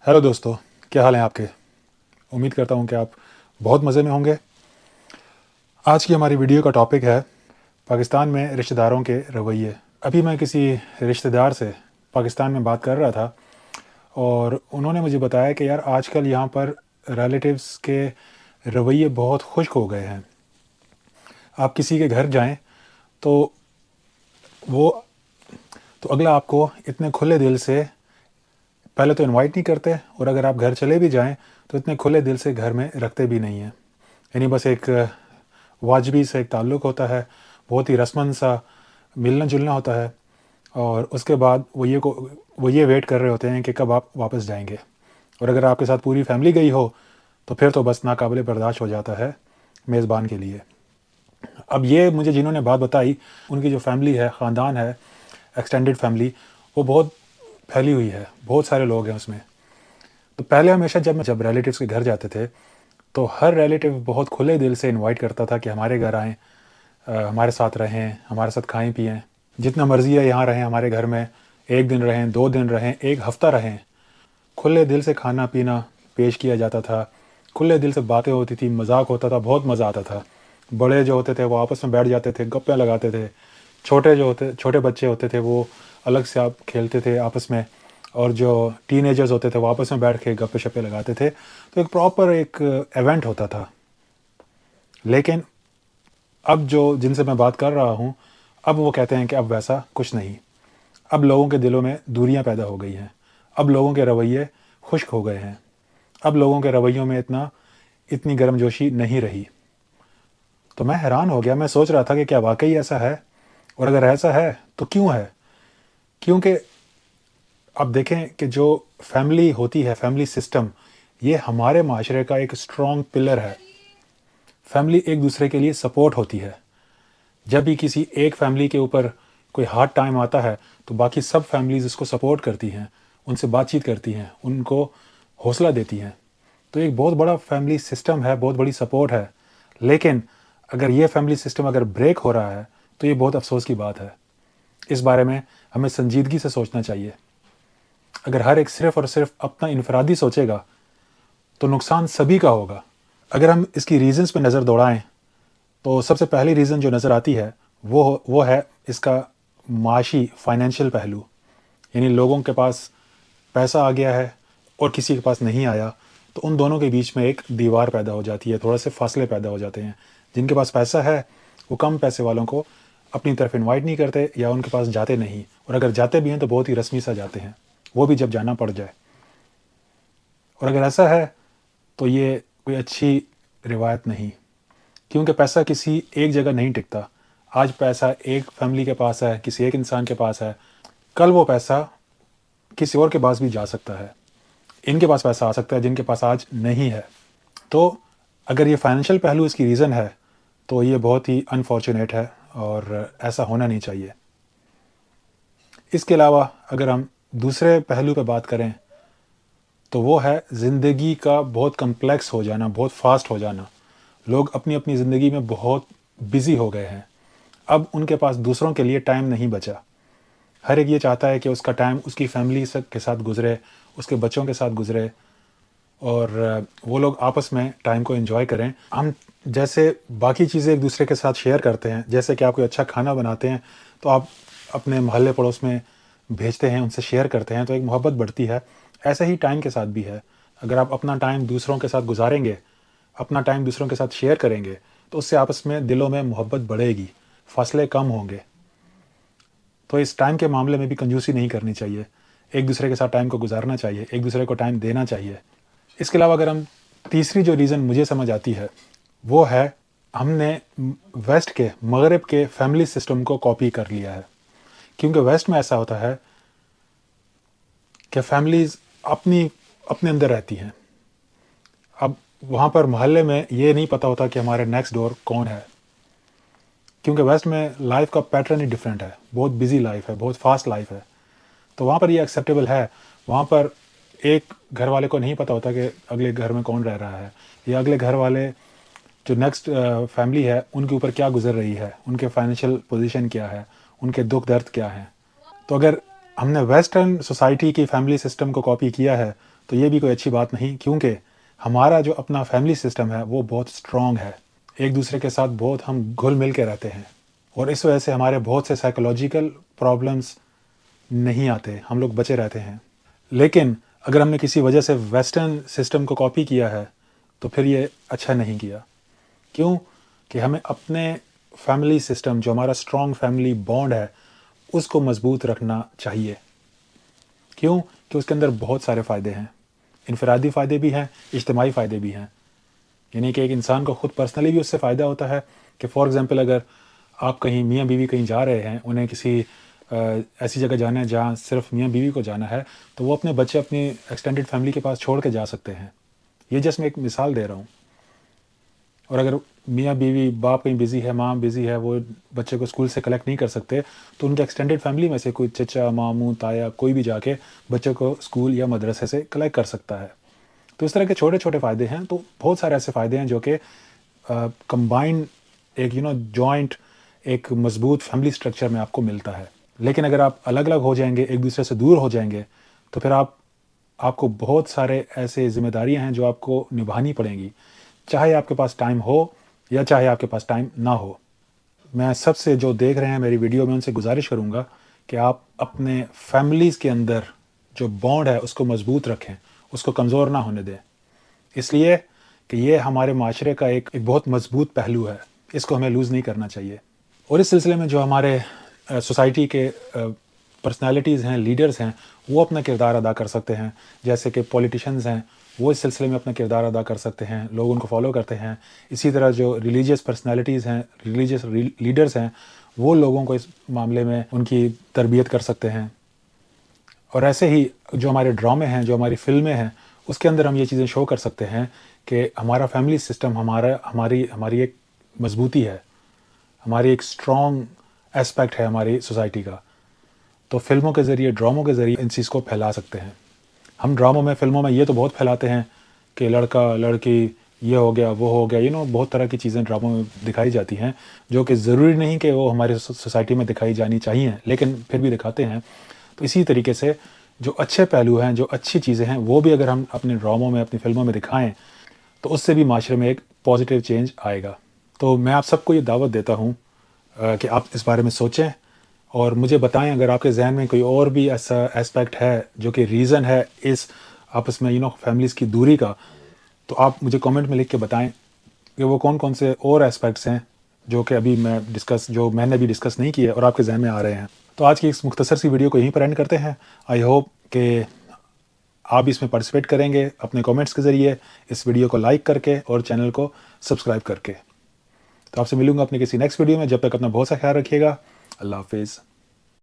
Hello दोस्तों, क्या हाल हैं आपके। उम्मीद करता हूं कि आप बहुत मज़े में होंगे। आज की हमारी वीडियो का टॉपिक है पाकिस्तान में रिश्तेदारों के रवैये। अभी मैं किसी रिश्तेदार से पाकिस्तान में बात कर रहा था और उन्होंने मुझे बताया कि यार आजकल यहाँ पर रिलेटिव्स के रवैये बहुत खुश्क हो गए हैं। आप किसी के घर जाएं तो वो अगला आपको इतने खुले दिल से पहले तो इनवाइट नहीं करते, और अगर आप घर चले भी जाएं तो इतने खुले दिल से घर में रखते भी नहीं हैं। यानी बस एक वाजबी से एक ताल्लुक़ होता है, बहुत ही रस्मन सा मिलना जुलना होता है, और उसके बाद वो ये वेट कर रहे होते हैं कि कब आप वापस जाएंगे। और अगर आपके साथ पूरी फैमिली गई हो तो फिर तो बस नाकाबिले बर्दाश्त हो जाता है मेज़बान के लिए। अब ये मुझे जिन्होंने बात बताई, उनकी जो फैमिली है, ख़ानदान है, एक्सटेंडेड फैमिली, वो बहुत फैली हुई है, बहुत सारे लोग हैं उसमें। तो पहले हमेशा जब रिलेटिव्स के घर जाते थे तो हर रिलेटिव बहुत खुले दिल से इनवाइट करता था कि हमारे घर आएँ, हमारे साथ रहें, हमारे साथ खाएं पिएं, जितना मर्ज़ी है यहाँ रहें हमारे घर में, 1 दिन रहें, 2 दिन रहें, 1 हफ़्ता रहें। खुले दिल से खाना पीना पेश किया जाता था, खुले दिल से बातें होती थी, मजाक होता था, बहुत मज़ा आता था। बड़े जो होते थे वो आपस में बैठ जाते थे, गप्पे लगाते थे। छोटे बच्चे होते थे वो अलग से आप खेलते थे आपस में, और जो टीनेजर्स होते थे वो आपस में बैठ के गप्पे शप्पे लगाते थे। तो एक प्रॉपर एक इवेंट होता था। लेकिन अब जो जिनसे मैं बात कर रहा हूँ, अब वो कहते हैं कि अब वैसा कुछ नहीं। अब लोगों के दिलों में दूरियां पैदा हो गई हैं। अब लोगों के रवैये खुश्क हो गए हैं। अब लोगों के रवैयों में इतनी गर्मजोशी नहीं रही। तो मैं हैरान हो गया। मैं सोच रहा था कि क्या वाकई ऐसा है, और अगर ऐसा है तो क्यों है। क्योंकि आप देखें कि जो फैमिली होती है, फैमिली सिस्टम, ये हमारे माशरे का एक स्ट्रॉन्ग पिलर है। फैमिली एक दूसरे के लिए सपोर्ट होती है। जब भी किसी एक फैमिली के ऊपर कोई हार्ड टाइम आता है तो बाकी सब फैमिलीज़ उसको सपोर्ट करती हैं, उनसे बातचीत करती हैं, उनको हौसला देती हैं। तो एक बहुत बड़ा फैमिली सिस्टम है, बहुत बड़ी सपोर्ट है। लेकिन अगर ये फैमिली सिस्टम अगर ब्रेक हो रहा है तो ये बहुत अफसोस की बात है। इस बारे में हमें संजीदगी से सोचना चाहिए। अगर हर एक सिर्फ़ और सिर्फ अपना इनफरादी सोचेगा तो नुकसान सभी का होगा। अगर हम इसकी रीज़न्स पे नज़र दौड़ाएं तो सबसे पहली रीज़न जो नज़र आती है वो है इसका माशी फाइनेंशियल पहलू। यानी लोगों के पास पैसा आ गया है और किसी के पास नहीं आया, तो उन दोनों के बीच में एक दीवार पैदा हो जाती है, थोड़ा से फासले पैदा हो जाते हैं। जिनके पास पैसा है वो कम पैसे वालों को अपनी तरफ इनवाइट नहीं करते, या उनके पास जाते नहीं, और अगर जाते भी हैं तो बहुत ही रस्मी सा जाते हैं, वो भी जब जाना पड़ जाए। और अगर ऐसा है तो ये कोई अच्छी रिवायत नहीं, क्योंकि पैसा किसी एक जगह नहीं टिकता। आज पैसा एक फैमिली के पास है, किसी एक इंसान के पास है, कल वो पैसा किसी और के पास भी जा सकता है। इनके पास पैसा आ सकता है जिनके पास आज नहीं है। तो अगर ये फाइनेंशियल पहलू इसकी रीज़न है तो ये बहुत ही अनफॉर्चुनेट है, और ऐसा होना नहीं चाहिए। इसके अलावा अगर हम दूसरे पहलू पे बात करें तो वो है ज़िंदगी का बहुत कम्प्लेक्स हो जाना, बहुत फास्ट हो जाना। लोग अपनी अपनी ज़िंदगी में बहुत बिज़ी हो गए हैं। अब उनके पास दूसरों के लिए टाइम नहीं बचा। हर एक ये चाहता है कि उसका टाइम उसकी फैमिली के साथ गुजरे, उसके बच्चों के साथ गुजरे, और वो लोग आपस में टाइम को एंजॉय करें। हम जैसे बाकी चीज़ें एक दूसरे के साथ शेयर करते हैं, जैसे कि आप कोई अच्छा खाना बनाते हैं तो आप अपने मोहल्ले पड़ोस में भेजते हैं, उनसे शेयर करते हैं, तो एक मोहब्बत बढ़ती है। ऐसे ही टाइम के साथ भी है। अगर आप अपना टाइम दूसरों के साथ गुजारेंगे, अपना टाइम दूसरों के साथ शेयर करेंगे, तो उससे आपस में दिलों में मोहब्बत बढ़ेगी, फासले कम होंगे। तो इस टाइम के मामले में भी कंजूसी नहीं करनी चाहिए। एक दूसरे के साथ टाइम को गुजारना चाहिए, एक दूसरे को टाइम देना चाहिए। इसके अलावा अगर हम तीसरी जो रीज़न मुझे समझ आती है वो है हमने वेस्ट के, मगरब के फैमिली सिस्टम को कॉपी कर लिया है। क्योंकि वेस्ट में ऐसा होता है कि फैमिलीज़ अपने अंदर रहती हैं। अब वहाँ पर मोहल्ले में ये नहीं पता होता कि हमारे नेक्स्ट डोर कौन है, क्योंकि वेस्ट में लाइफ का पैटर्न ही डिफरेंट है। बहुत बिजी लाइफ है, बहुत फास्ट लाइफ है। तो वहाँ पर ये एक्सेप्टेबल है। वहाँ पर एक घर वाले को नहीं पता होता कि अगले घर में कौन रह रहा है, या अगले घर वाले जो नेक्स्ट फैमिली है उनके ऊपर क्या गुजर रही है, उनके फाइनेंशियल पोजीशन क्या है, उनके दुख दर्द क्या हैं। तो अगर हमने वेस्टर्न सोसाइटी की फैमिली सिस्टम को कॉपी किया है تو یہ بھی کوئی اچھی بات نہیں، کیونکہ ہمارا جو اپنا فیملی سسٹم ہے وہ بہت اسٹرانگ ہے، ایک دوسرے کے ساتھ بہت ہم گھل مل کے رہتے ہیں، اور اس وجہ سے ہمارے بہت سے سائیکولوجیکل پرابلمس نہیں آتے، ہم لوگ بچے رہتے ہیں۔ لیکن اگر ہم نے کسی وجہ سے ویسٹرن سسٹم کو کاپی کیا ہے تو پھر یہ اچھا نہیں کیا۔ کیوں؟ کہ ہمیں اپنے فیملی سسٹم، جو ہمارا اسٹرانگ فیملی بانڈ ہے، اس کو مضبوط رکھنا چاہیے۔ کیوں؟ کہ اس کے اندر بہت سارے فائدے ہیں، انفرادی فائدے بھی ہیں، اجتماعی فائدے بھی ہیں۔ یعنی کہ ایک انسان کو خود پرسنلی بھی اس سے فائدہ ہوتا ہے کہ فار ایگزامپل اگر آپ کہیں میاں بیوی کہیں جا رہے ہیں، انہیں کسی ایسی جگہ جانا ہے جہاں صرف میاں بیوی کو جانا ہے، تو وہ اپنے بچے اپنی ایکسٹینڈڈ فیملی کے پاس چھوڑ کے جا سکتے ہیں۔ یہ جسٹ میں ایک مثال دے رہا ہوں۔ اور اگر میاں بیوی، باپ کہیں بزی ہے، ماں بزی ہے، وہ بچے کو اسکول سے کلیکٹ نہیں کر سکتے، تو ان کے ایکسٹینڈڈ فیملی میں سے کوئی چچا، ماموں، تایا، کوئی بھی جا کے بچے کو اسکول یا مدرسے سے کلیکٹ کر سکتا ہے۔ تو اس طرح کے چھوٹے چھوٹے فائدے ہیں۔ تو بہت سارے ایسے فائدے ہیں جو کہ کمبائنڈ ایک جوائنٹ ایک مضبوط فیملی سٹرکچر میں آپ کو ملتا ہے۔ لیکن اگر آپ الگ الگ ہو جائیں گے، ایک دوسرے سے دور ہو جائیں گے، تو پھر آپ کو بہت سارے ایسے ذمہ داریاں ہیں جو آپ کو نبھانی پڑیں گی، چاہے آپ کے پاس ٹائم ہو یا چاہے آپ کے پاس ٹائم نہ ہو۔ میں سب سے جو دیکھ رہے ہیں میری ویڈیو میں، ان سے گزارش کروں گا کہ آپ اپنے فیملیز کے اندر جو بانڈ ہے اس کو مضبوط رکھیں، اس کو کمزور نہ ہونے دیں، اس لیے کہ یہ ہمارے معاشرے کا ایک بہت مضبوط پہلو ہے، اس کو ہمیں لوز نہیں کرنا چاہیے۔ اور اس سلسلے میں جو ہمارے سوسائٹی کے پرسنالٹیز ہیں، لیڈرز ہیں، وہ اپنا کردار ادا کر سکتے ہیں، جیسے کہ پولیٹیشنز ہیں، وہ اس سلسلے میں اپنا کردار ادا کر سکتے ہیں، لوگ ان کو فالو کرتے ہیں۔ اسی طرح جو ریلیجیس پرسنالٹیز ہیں، ریلیجیس لیڈرز ہیں، وہ لوگوں کو اس معاملے میں ان کی تربیت کر سکتے ہیں۔ اور ایسے ہی جو ہمارے ڈرامے ہیں، جو ہماری فلمیں ہیں، اس کے اندر ہم یہ چیزیں شو کر سکتے ہیں کہ ہمارا فیملی سسٹم ہماری ایک مضبوطی ہے، ہماری ایک اسٹرانگ اسپیکٹ ہے ہماری سوسائٹی کا۔ تو فلموں کے ذریعے، ڈراموں کے ذریعے ان چیز کو پھیلا سکتے ہیں۔ ہم ڈراموں میں، فلموں میں یہ تو بہت پھیلاتے ہیں کہ لڑکا لڑکی یہ ہو گیا، وہ ہو گیا، بہت طرح کی چیزیں ڈراموں میں دکھائی جاتی ہیں، جو کہ ضروری نہیں کہ وہ ہماری سوسائٹی میں دکھائی جانی چاہیے، لیکن پھر بھی دکھاتے ہیں۔ تو اسی طریقے سے جو اچھے پہلو ہیں، جو اچھی چیزیں ہیں، وہ بھی اگر ہم اپنے ڈراموں میں، اپنی فلموں میں دکھائیں تو اس سے بھی معاشرے میں ایک پازیٹیو چینج آئے گا۔ تو میں آپ سب کو یہ دعوت دیتا ہوں کہ آپ اس بارے میں سوچیں اور مجھے بتائیں اگر آپ کے ذہن میں کوئی اور بھی ایسا اسپیکٹ ہے جو کہ ریزن ہے اس آپس میں فیملیز کی دوری کا، تو آپ مجھے کامنٹ میں لکھ کے بتائیں کہ وہ کون کون سے اور اسپیکٹس ہیں جو کہ ابھی میں نے ابھی ڈسکس نہیں کیے اور آپ کے ذہن میں آ رہے ہیں۔ تو آج کی اس مختصر سی ویڈیو کو یہیں پر اینڈ کرتے ہیں۔ آئی ہوپ کہ آپ اس میں پارٹیسپیٹ کریں گے اپنے کامنٹس کے ذریعے، اس ویڈیو کو لائک کر کے اور چینل کو سبسکرائب کر کے۔ تو آپ سے ملوں گا اپنے کسی نیکسٹ ویڈیو میں، جب تک اپنا بہت سا خیال رکھیے گا۔ اللہ حافظ۔